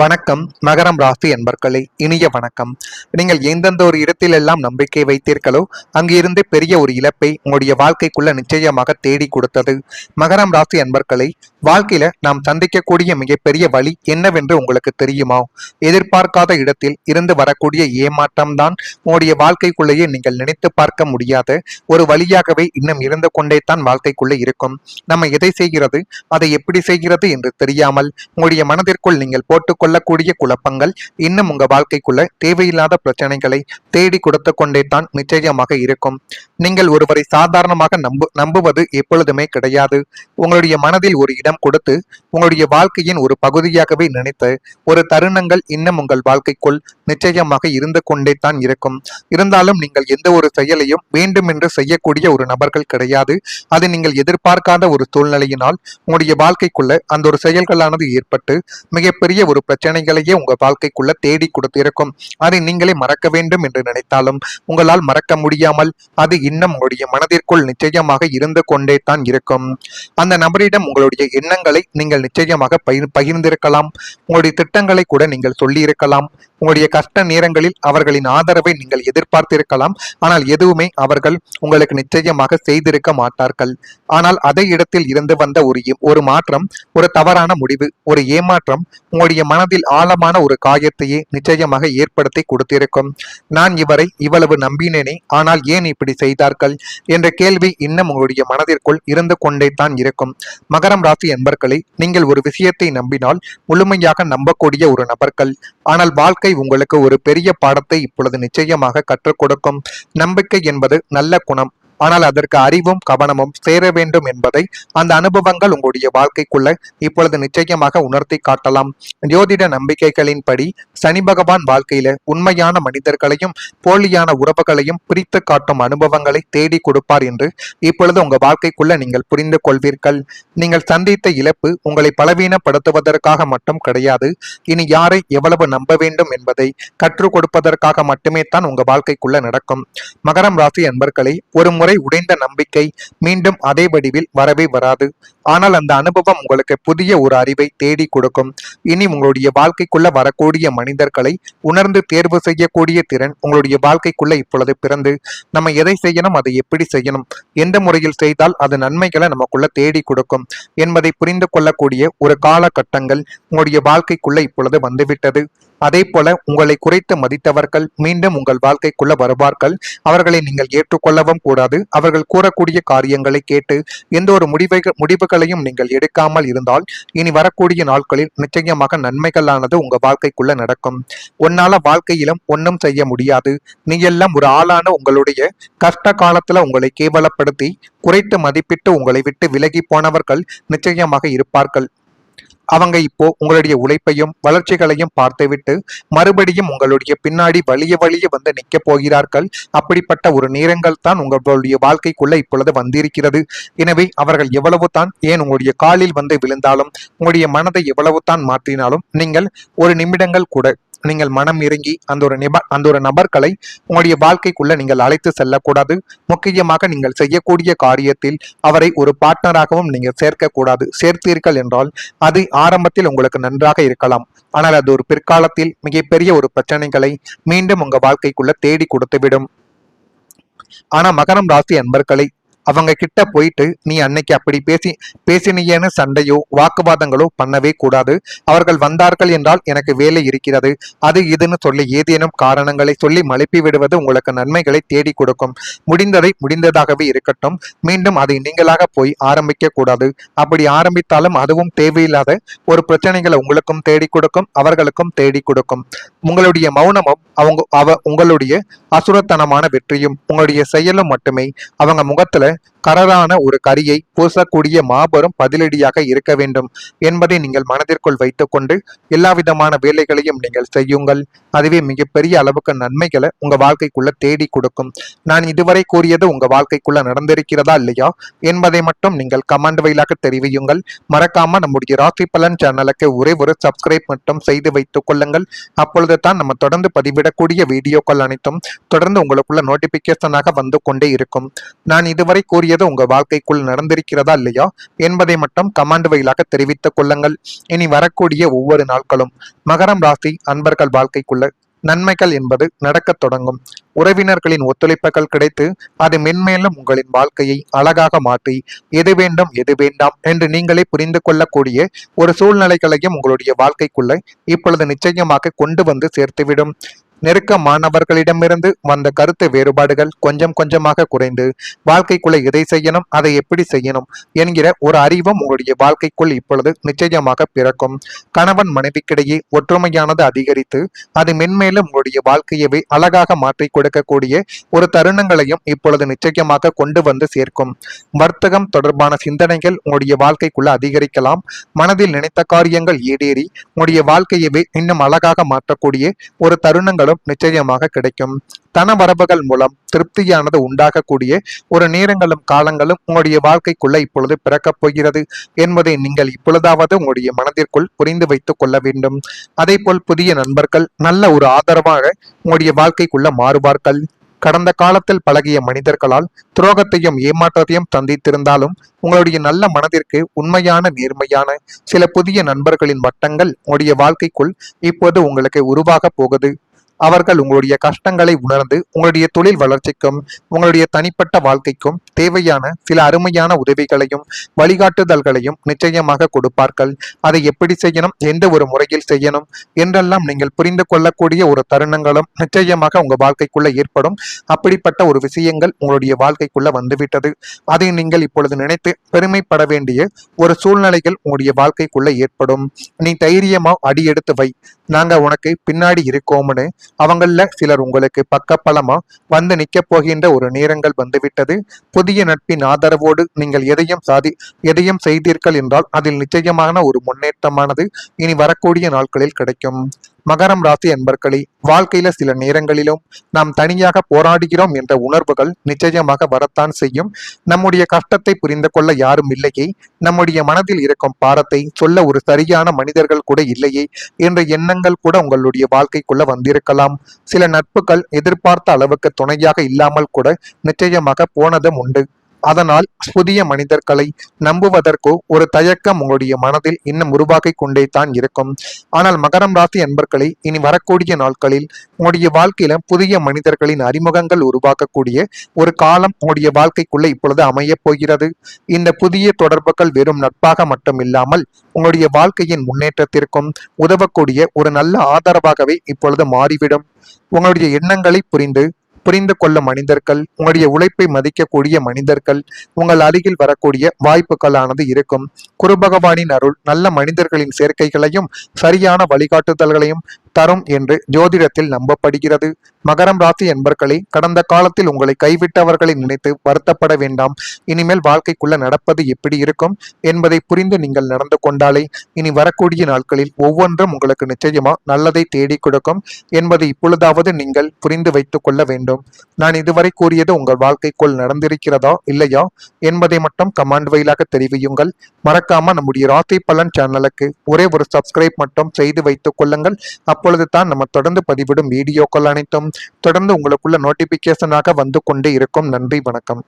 வணக்கம் மகரம் ராசி என்பர்களே, இனிய வணக்கம். நீங்கள் எந்தெந்த ஒரு இடத்தில் எல்லாம் நம்பிக்கை வைத்தீர்களோ அங்கிருந்து பெரிய ஒரு இழப்பை உங்களுடைய வாழ்க்கைக்குள்ள நிச்சயமாக தேடி கொடுத்தது. மகரம் ராசி என்பர்களே, வாழ்க்கையில நாம் சந்திக்கக்கூடிய மிகப்பெரிய வழி என்னவென்று உங்களுக்கு தெரியுமா? எதிர்பார்க்காத இடத்தில் இருந்து வரக்கூடிய ஏமாற்றம் தான் உங்களுடைய வாழ்க்கைக்குள்ளேயே நீங்கள் நினைத்து பார்க்க முடியாத ஒரு வழியாகவே இன்னும் இருந்து கொண்டே தான் வாழ்க்கைக்குள்ளே இருக்கும். நம்ம எதை செய்கிறது, அதை எப்படி செய்கிறது என்று தெரியாமல் உங்களுடைய மனதிற்குள் நீங்கள் போட்டு கொள்ளக்கூடிய குழப்பங்கள் இன்னும் உங்க வாழ்க்கைக்குள்ள தேவையில்லாத பிரச்சனைகளை தேடி கொடுத்து கொண்டே தான் நிச்சயமாக இருக்கும். நீங்கள் ஒருவரை சாதாரணமாக நம்புவது எப்பொழுதுமே கிடையாது. உங்களுடைய மனதில் ஒரு இடம் கொடுத்து உங்களுடைய வாழ்க்கையின் ஒரு பகுதியாகவே நினைத்து ஒரு தருணங்கள் இன்னும் உங்கள் வாழ்க்கைக்குள் நிச்சயமாக இருந்து கொண்டே தான் இருக்கும். இருந்தாலும் நீங்கள் எந்த ஒரு செயலையும் வேண்டும் என்று செய்யக்கூடிய ஒரு நபர்கள் கிடையாது. அது நீங்கள் எதிர்பார்க்காத ஒரு சூழ்நிலையினால் உங்களுடைய வாழ்க்கைக்குள்ள அந்த ஒரு செயல்களானது ஏற்பட்டு மிகப்பெரிய ஒரு பிரச்சனைகளையே உங்க வாழ்க்கைக்குள்ள தேடி கொடுத்திருக்கும். அதை நீங்களே மறக்க வேண்டும் என்று நினைத்தாலும் உங்களால் மறக்க முடியாமல் அது இன்னும் உங்களுடைய மனதிற்குள் நிச்சயமாக இருந்து கொண்டே தான் இருக்கும். அந்த நபரிடம் உங்களுடைய எண்ணங்களை நீங்கள் நிச்சயமாக பகிர்ந்திருக்கலாம். உங்களுடைய திட்டங்களை கூட நீங்கள் சொல்லி இருக்கலாம். உங்களுடைய கஷ்ட நேரங்களில் அவர்களின் ஆதரவை நீங்கள் எதிர்பார்த்திருக்கலாம். ஆனால் எதுவுமே அவர்கள் உங்களுக்கு நிச்சயமாக செய்திருக்க மாட்டார்கள். ஆனால் அதே இடத்தில் இருந்து வந்த ஒரு மாற்றம், ஒரு தவறான முடிவு, ஒரு ஏமாற்றம் உங்களுடைய மனதில் ஆழமான ஒரு காயத்தையே நிச்சயமாக ஏற்படுத்தி கொடுத்திருக்கும். நான் இவரை இவ்வளவு நம்பினேனே, ஆனால் ஏன் இப்படி செய்தார்கள் என்ற கேள்வி இன்னும் உங்களுடைய மனதிற்குள் இருந்து கொண்டே தான் இருக்கும். மகரம் ராசி என்பர்களே, நீங்கள் ஒரு விஷயத்தை நம்பினால் முழுமையாக நம்பக்கூடிய ஒரு நபர்கள். ஆனால் வாழ்க்கை உங்களுக்கு ஒரு பெரிய பாடத்தை இப்பொழுது நிச்சயமாக கற்றுக் கொடுக்கும். நம்பிக்கை என்பது நல்ல குணம். ஆனால் அதற்கு அறிவும் கவனமும் சேர வேண்டும் என்பதை அந்த அனுபவங்கள் உங்களுடைய வாழ்க்கைக்குள்ள இப்பொழுது நிச்சயமாக உணர்த்தி காட்டலாம். ஜோதிட நம்பிக்கைகளின்படி சனி பகவான் வாழ்க்கையில உண்மையான மனிதர்களையும் போலியான உறவுகளையும் பிரித்து காட்டும் அனுபவங்களை தேடி கொடுப்பார் என்று இப்பொழுது உங்க வாழ்க்கைக்குள்ள நீங்கள் புரிந்து கொள்வீர்கள். நீங்கள் சந்தித்த இழப்பு உங்களை பலவீனப்படுத்துவதற்காக மட்டும் கிடையாது. இனி யாரை எவ்வளவு நம்ப வேண்டும் என்பதை கற்றுக் கொடுப்பதற்காக மட்டுமே தான் உங்க வாழ்க்கைக்குள்ள நடக்கும். மகரம் ராசி அன்பர்களே, ஒரு முறை உடைந்த நம்பிக்கை மீண்டும் அதே வடிவில் வரவே வராது. ஆனால் அந்த அனுபவம் உங்களுக்கு புதிய ஒரு அறிவை தேடி கொடுக்கும். இனி உங்களுடைய வாழ்க்கைக்குள்ள வரக்கூடிய மனிதர்களை உணர்ந்து தேர்வு செய்யக்கூடிய திறன் உங்களுடைய வாழ்க்கைக்குள்ள இப்பொழுது பிறந்து, நம்ம எதை செய்யணும், அதை எப்படி செய்யணும், எந்த முறையில் செய்தால் அது நன்மைகளை நமக்குள்ள தேடி கொடுக்கும் என்பதை புரிந்து கொள்ளக்கூடிய ஒரு காலகட்டங்கள் உங்களுடைய வாழ்க்கைக்குள்ள இப்பொழுது வந்துவிட்டது. அதே போல உங்களை குறைத்து மதித்தவர்கள் மீண்டும் உங்கள் வாழ்க்கைக்குள்ள வருவார்கள். அவர்களை நீங்கள் ஏற்றுக்கொள்ளவும் கூடாது. அவர்கள் கூறக்கூடிய காரியங்களை கேட்டு எந்த ஒரு முடிவுகளையும் நீங்கள் எடுக்காமல் இருந்தால் இனி வரக்கூடிய நாட்களில் நிச்சயமாக நன்மைகளானது உங்க வாழ்க்கைக்குள்ள நடக்கும். உன்னால வாழ்க்கையிலும் ஒன்றும் செய்ய முடியாது, நீ எல்லாம் ஒரு ஆளான உங்களுடைய கஷ்ட காலத்துல உங்களை கேவலப்படுத்தி குறைத்து மதிப்பிட்டு உங்களை விட்டு விலகி போனவர்கள் நிச்சயமாக இருப்பார்கள். அவங்க இப்போ உங்களுடைய உழைப்பையும் வளர்ச்சிகளையும் பார்த்துவிட்டு மறுபடியும் உங்களுடைய பின்னாடி வலிய வந்து நிற்க போகிறார்கள். அப்படிப்பட்ட ஒரு நேரங்கள் தான் உங்களுடைய வாழ்க்கைக்குள்ள இப்பொழுது வந்திருக்கிறது. எனவே அவர்கள் எவ்வளவு தான், ஏன் உங்களுடைய காலில் வந்து விழுந்தாலும், உங்களுடைய மனதை எவ்வளவு தான் மாற்றினாலும் நீங்கள் ஒரு நிமிடங்கள் கூட நீங்கள் மனம் இறங்கி அந்த ஒரு நபர்களை உங்களுடைய வாழ்க்கைக்குள்ள நீங்கள் அழைத்து செல்லக்கூடாது. முக்கியமாக நீங்கள் செய்யக்கூடிய காரியத்தில் அவரை ஒரு பார்ட்னராகவும் நீங்கள் சேர்க்கக்கூடாது. சேர்த்தீர்கள் என்றால் அது ஆரம்பத்தில் உங்களுக்கு நன்றாக இருக்கலாம். ஆனால் அது ஒரு பிற்காலத்தில் மிகப்பெரிய ஒரு பிரச்சனைகளை மீண்டும் உங்க வாழ்க்கைக்குள்ள தேடி கொடுத்துவிடும். ஆனா மகரம் ராசி அன்பர்களை, அவங்க கிட்ட போயிட்டு நீ அன்னைக்கு அப்படி பேசினியேன்னு சண்டையோ வாக்குவாதங்களோ பண்ணவே கூடாது. அவர்கள் வந்தார்கள் என்றால் எனக்கு வேலை இருக்கிறது, அது இதுன்னு சொல்லி ஏதேனும் காரணங்களை சொல்லி மழுப்பி விடுவது உங்களுக்கு நன்மைகளை தேடி கொடுக்கும். முடிந்ததை முடிந்ததாகவே இருக்கட்டும். மீண்டும் அதை நீங்களாக போய் ஆரம்பிக்க கூடாது. அப்படி ஆரம்பித்தாலும் அதுவும் தேவையில்லாத ஒரு பிரச்சனைகளை உங்களுக்கும் தேடி கொடுக்கும், அவர்களுக்கும் தேடி கொடுக்கும். உங்களுடைய மௌனமும் உங்களுடைய அசுரத்தனமான வெற்றியும் உங்களுடைய செயலும் மட்டுமே அவங்க முகத்துல கரரான ஒரு கரியை பூசக்கூடிய மாபெரும் பதிலடியாக இருக்க வேண்டும் என்பதை நீங்கள் மனதிற்குள் வைத்துக்கொண்டு எல்லா விதமான வேலைகளையும் நீங்கள் செய்யுங்கள். அதுவே மிகப்பெரிய அளவுக்கு நன்மைகளை உங்க வாழ்க்கைக்குள்ள தேடி கொடுக்கும். நான் இதுவரை கூறியது உங்க வாழ்க்கைக்குள்ள நடந்திருக்கிறதா இல்லையா என்பதை மட்டும் நீங்கள் கமெண்ட் வழியாக தெரிவியுங்கள். மறக்காம நம்முடைய ராசி பலன் சேனலுக்கு ஒரே ஒரு சப்ஸ்கிரைப் மட்டும் செய்து வைத்துக் கொள்ளுங்கள். அப்பொழுது தான் நம்ம தொடர்ந்து பதிவிடக்கூடிய வீடியோக்கள் அனைத்தும் தொடர்ந்து உங்களுக்குள்ள நோட்டிபிகேஷனாக வந்து கொண்டே இருக்கும். நான் இதுவரை கூறிய கூறியது உங்க வாழ்க்கைக்குள் நடந்திருக்கிறதா இல்லையா என்பதை மட்டும் கமெண்ட் வாயிலாக தெரிவித்துக் கொள்ளுங்கள். இனி வரக்கூடிய ஒவ்வொரு நாட்களும் மகரம் ராசி அன்பர்கள் வாழ்க்கைக்குள்ள நன்மைகள் என்பது நடக்கத் தொடங்கும். உறவினர்களின் ஒத்துழைப்புகள் கிடைத்து அது மென்மேலும் உங்களின் வாழ்க்கையை அழகாக மாற்றி எது வேண்டும் எது வேண்டாம் என்று நீங்களே புரிந்து கொள்ளக்கூடிய ஒரு சூழ்நிலைகளையும் உங்களுடைய வாழ்க்கைக்குள்ள இப்பொழுது நிச்சயமாக கொண்டு வந்து சேர்த்துவிடும். நெருக்கமானவர்களிடமிருந்து வந்த கருத்து வேறுபாடுகள் கொஞ்சம் கொஞ்சமாக குறைந்து வாழ்க்கைக்குள்ள எதை செய்யணும் அதை எப்படி செய்யணும் என்கிற ஒரு அறிவும் உங்களுடைய வாழ்க்கைக்குள் இப்பொழுது நிச்சயமாக பிறக்கும். கணவன் மனைவிக்கிடையே ஒற்றுமையானது அதிகரித்து அது மென்மேலும் உங்களுடைய வாழ்க்கையவே அழகாக மாற்றி கொடுக்கக்கூடிய ஒரு தருணங்களையும் இப்பொழுது நிச்சயமாக கொண்டு வந்து சேர்க்கும். வர்த்தகம் தொடர்பான சிந்தனைகள் உங்களுடைய வாழ்க்கைக்குள்ள அதிகரிக்கலாம். மனதில் நினைத்த காரியங்கள் ஈடேறி உங்களுடைய வாழ்க்கையவே இன்னும் அழகாக மாற்றக்கூடிய ஒரு தருணங்களும் நிச்சயமாக கிடைக்கும். தன வரவுகள் மூலம் திருப்தியானது உண்டாகக்கூடிய ஒரு நேரங்களும் காலங்களும் உங்களுடைய வாழ்க்கைக்குள்ள இப்பொழுது பிறக்கப் போகிறது என்பதை நீங்கள் இப்பொழுதாவது உங்களுடைய மனதிற்குள் புரிந்து வைத்துக் கொள்ள வேண்டும். அதே போல் புதிய நண்பர்கள் நல்ல ஒரு ஆதரவாக உங்களுடைய வாழ்க்கைக்குள்ள மாறுவார்கள். கடந்த காலத்தில் பழகிய மனிதர்களால் துரோகத்தையும் ஏமாற்றத்தையும் சந்தித்திருந்தாலும் உங்களுடைய நல்ல மனதிற்கு உண்மையான நேர்மையான சில புதிய நண்பர்களின் வட்டங்கள் உங்களுடைய வாழ்க்கைக்குள் இப்போது உங்களுக்கு உருவாக போகுது. அவர்கள் உங்களுடைய கஷ்டங்களை உணர்ந்து உங்களுடைய தொழில் வளர்ச்சிக்கும் உங்களுடைய தனிப்பட்ட வாழ்க்கைக்கும் தேவையான சில அருமையான உதவிகளையும் வழிகாட்டுதல்களையும் நிச்சயமாக கொடுப்பார்கள். அதை எப்படி செய்யணும், எந்த ஒரு முறையில் செய்யணும் என்றெல்லாம் நீங்கள் புரிந்து கொள்ளக்கூடிய ஒரு தருணங்களும் நிச்சயமாக உங்க வாழ்க்கைக்குள்ள ஏற்படும். அப்படிப்பட்ட ஒரு விஷயங்கள் உங்களுடைய வாழ்க்கைக்குள்ள வந்துவிட்டது. அதை நீங்கள் இப்பொழுது நினைத்து பெருமைப்பட வேண்டிய ஒரு சூழ்நிலைகள் உங்களுடைய வாழ்க்கைக்குள்ள ஏற்படும். நீ தைரியமா அடியெடுத்து வை, நாங்க உனக்கு பின்னாடி இருக்கோம்னு அவங்கள சிலர் உங்களுக்கு பக்கப்பலமா வந்து நிக்க போகின்ற ஒரு நேரங்கள் வந்துவிட்டது. புதிய நட்பின் ஆதரவோடு நீங்கள் எதையும் செய்தீர்கள் என்றால் அதில் நிச்சயமான ஒரு முன்னேற்றமானது இனி வரக்கூடிய நாட்களில் கிடைக்கும். மகரம் ராசி அன்பர்களே, வாழ்க்கையில சில நேரங்களிலும் நாம் தனியாக போராடுகிறோம் என்ற உணர்வுகள் நிச்சயமாக வரத்தான் செய்யும். நம்முடைய கஷ்டத்தை புரிந்து கொள்ள யாரும் இல்லையே, நம்முடைய மனதில் இருக்கும் பாரத்தை சொல்ல ஒரு சரியான மனிதர்கள் கூட இல்லையே என்ற எண்ணங்கள் கூட உங்களுடைய வாழ்க்கைக்குள்ள வந்திருக்கலாம். சில நட்புகள் எதிர்பார்த்த அளவுக்கு துணையாக இல்லாமல் கூட நிச்சயமாக போனதும் உண்டு. அதனால் புதிய மனிதர்களை நம்புவதற்கோ ஒரு தயக்கம் உங்களுடைய மனதில் இன்னும் உருவாக்கி கொண்டே தான் இருக்கும். ஆனால் மகரம் ராசி அன்பர்களே, இனி வரக்கூடிய நாட்களில் உங்களுடைய வாழ்க்கையில புதிய மனிதர்களின் அறிமுகங்கள் உருவாக்கக்கூடிய ஒரு காலம் உங்களுடைய வாழ்க்கைக்குள்ள இப்பொழுது அமையப் போகிறது. இந்த புதிய தொடர்புகள் வெறும் நட்பாக மட்டும் இல்லாமல் உங்களுடைய வாழ்க்கையின் முன்னேற்றத்திற்கும் உதவக்கூடிய ஒரு நல்ல ஆதரவாகவே இப்பொழுது மாறிவிடும். உங்களுடைய எண்ணங்களை புரிந்து கொள்ளும் மனிதர்கள், உங்களுடைய உழைப்பை மதிக்கக்கூடிய மனிதர்கள் உங்கள் அருகில் வரக்கூடிய வாய்ப்புகளானது இருக்கும். குரு பகவானின் அருள் நல்ல மனிதர்களின் சேர்க்கைகளையும் சரியான வழிகாட்டுதல்களையும் தரும் என்று ஜோதிடத்தில் நம்பப்படுகிறது. மகரம் ராசி என்பர்களே, கடந்த காலத்தில் உங்களை கைவிட்டவர்களை நினைத்து வருத்தப்பட வேண்டாம். இனிமேல் வாழ்க்கைக்குள்ள நடப்பது எப்படி இருக்கும் என்பதை புரிந்து நீங்கள் நடந்து கொண்டாலே இனி வரக்கூடிய நாட்களில் ஒவ்வொன்றும் உங்களுக்கு நிச்சயமா நல்லதை தேடி கொடுக்கும் என்பதை இப்பொழுதாவது நீங்கள் புரிந்து வைத்துக் கொள்ள வேண்டும். நான் இதுவரை கூறியது உங்கள் வாழ்க்கைக்குள் நடந்திருக்கிறதா இல்லையா என்பதை மட்டும் கமெண்ட் வாயிலாக தெரிவியுங்கள். மறக்காம நம்முடைய ராசி பலன் சேனலுக்கு ஒரே ஒரு சப்ஸ்கிரைப் மட்டும் செய்து வைத்துக் கொள்ளுங்கள். அப்பொழுது தான் நம்ம தொடர்ந்து பதிவிடும் வீடியோக்கள் அனைத்தும் தொடர்ந்து உங்களுக்குள்ள நோட்டிபிகேஷனாக வந்து கொண்டே இருக்கும். நன்றி, வணக்கம்.